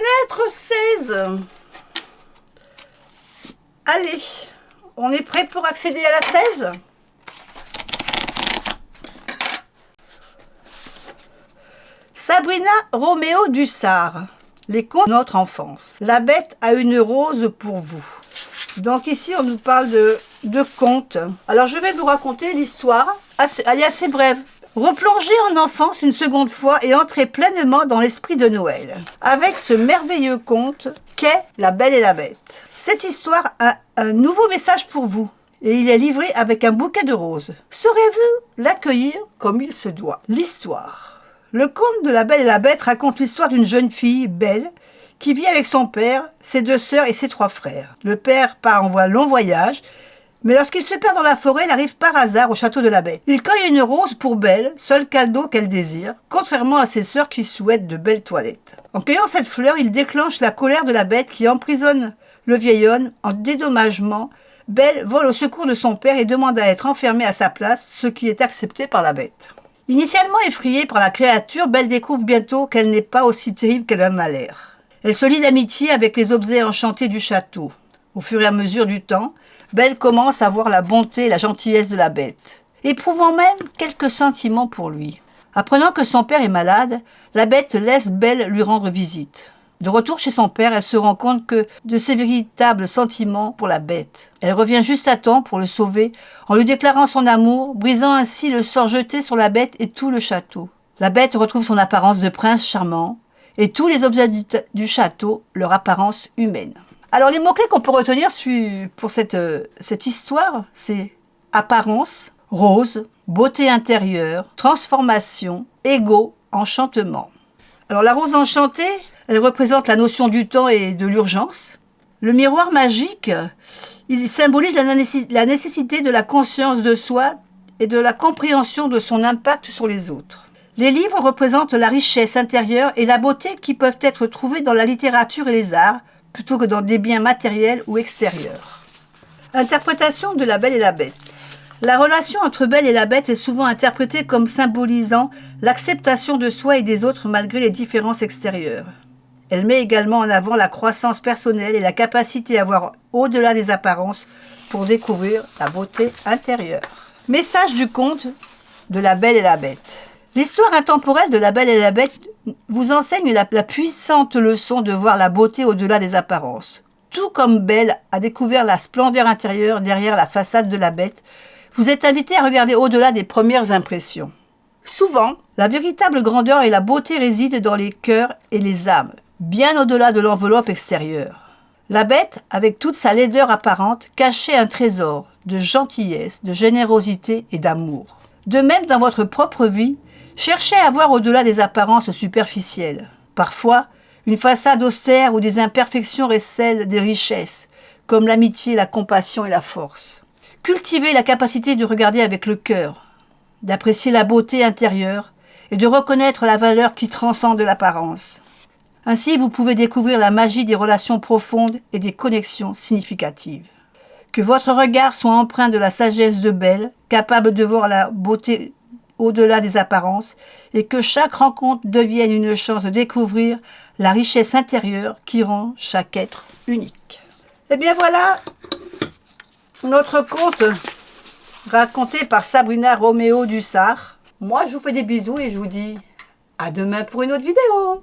Fenêtre 16. Allez, on est prêt pour accéder à la 16? Sabrina Roméo Dussart. Les contes de notre enfance. La bête a une rose pour vous. Donc ici, on nous parle de contes. Alors, je vais vous raconter l'histoire. Elle est assez brève. Replongez en enfance une seconde fois et entrez pleinement dans l'esprit de Noël. Avec ce merveilleux conte qu'est La Belle et la Bête. Cette histoire a un nouveau message pour vous. Et il est livré avec un bouquet de roses. Saurez-vous l'accueillir comme il se doit? L'histoire. Le conte de La Belle et la Bête raconte l'histoire d'une jeune fille, Belle, qui vit avec son père, ses 2 sœurs et ses 3 frères. Le père part en long voyage, mais lorsqu'il se perd dans la forêt, il arrive par hasard au château de la Bête. Il cueille une rose pour Belle, seul cadeau qu'elle désire, contrairement à ses sœurs qui souhaitent de belles toilettes. En cueillant cette fleur, il déclenche la colère de la Bête qui emprisonne le vieil homme. En dédommagement, Belle vole au secours de son père et demande à être enfermée à sa place, ce qui est accepté par la Bête. Initialement effrayée par la créature, Belle découvre bientôt qu'elle n'est pas aussi terrible qu'elle en a l'air. Elle se lie d'amitié avec les objets enchantés du château. Au fur et à mesure du temps, Belle commence à voir la bonté et la gentillesse de la Bête, éprouvant même quelques sentiments pour lui. Apprenant que son père est malade, la Bête laisse Belle lui rendre visite. De retour chez son père, elle se rend compte de ses véritables sentiments pour la Bête. Elle revient juste à temps pour le sauver en lui déclarant son amour, brisant ainsi le sort jeté sur la Bête et tout le château. La Bête retrouve son apparence de prince charmant et tous les objets du château leur apparence humaine. Alors les mots-clés qu'on peut retenir pour cette histoire, c'est apparence, rose, beauté intérieure, transformation, ego, enchantement. Alors la rose enchantée, elle représente la notion du temps et de l'urgence. Le miroir magique, il symbolise la nécessité de la conscience de soi et de la compréhension de son impact sur les autres. Les livres représentent la richesse intérieure et la beauté qui peuvent être trouvées dans la littérature et les arts, plutôt que dans des biens matériels ou extérieurs. Interprétation de La Belle et la Bête. La relation entre Belle et la Bête est souvent interprétée comme symbolisant l'acceptation de soi et des autres malgré les différences extérieures. Elle met également en avant la croissance personnelle et la capacité à voir au-delà des apparences pour découvrir la beauté intérieure. Message du conte de La Belle et la Bête. L'histoire intemporelle de La Belle et la Bête vous enseigne la puissante leçon de voir la beauté au-delà des apparences. Tout comme Belle a découvert la splendeur intérieure derrière la façade de la Bête, vous êtes invité à regarder au-delà des premières impressions. Souvent, la véritable grandeur et la beauté résident dans les cœurs et les âmes, bien au-delà de l'enveloppe extérieure. La Bête, avec toute sa laideur apparente, cachait un trésor de gentillesse, de générosité et d'amour. De même, dans votre propre vie, cherchez à voir au-delà des apparences superficielles. Parfois, une façade austère ou des imperfections recèlent des richesses, comme l'amitié, la compassion et la force. Cultivez la capacité de regarder avec le cœur, d'apprécier la beauté intérieure et de reconnaître la valeur qui transcende l'apparence. Ainsi, vous pouvez découvrir la magie des relations profondes et des connexions significatives. Que votre regard soit empreint de la sagesse de Belle, capable de voir la beauté au-delà des apparences, et que chaque rencontre devienne une chance de découvrir la richesse intérieure qui rend chaque être unique. Et bien voilà, notre conte raconté par Sabrina Roméo Dussart. Moi, je vous fais des bisous et je vous dis à demain pour une autre vidéo.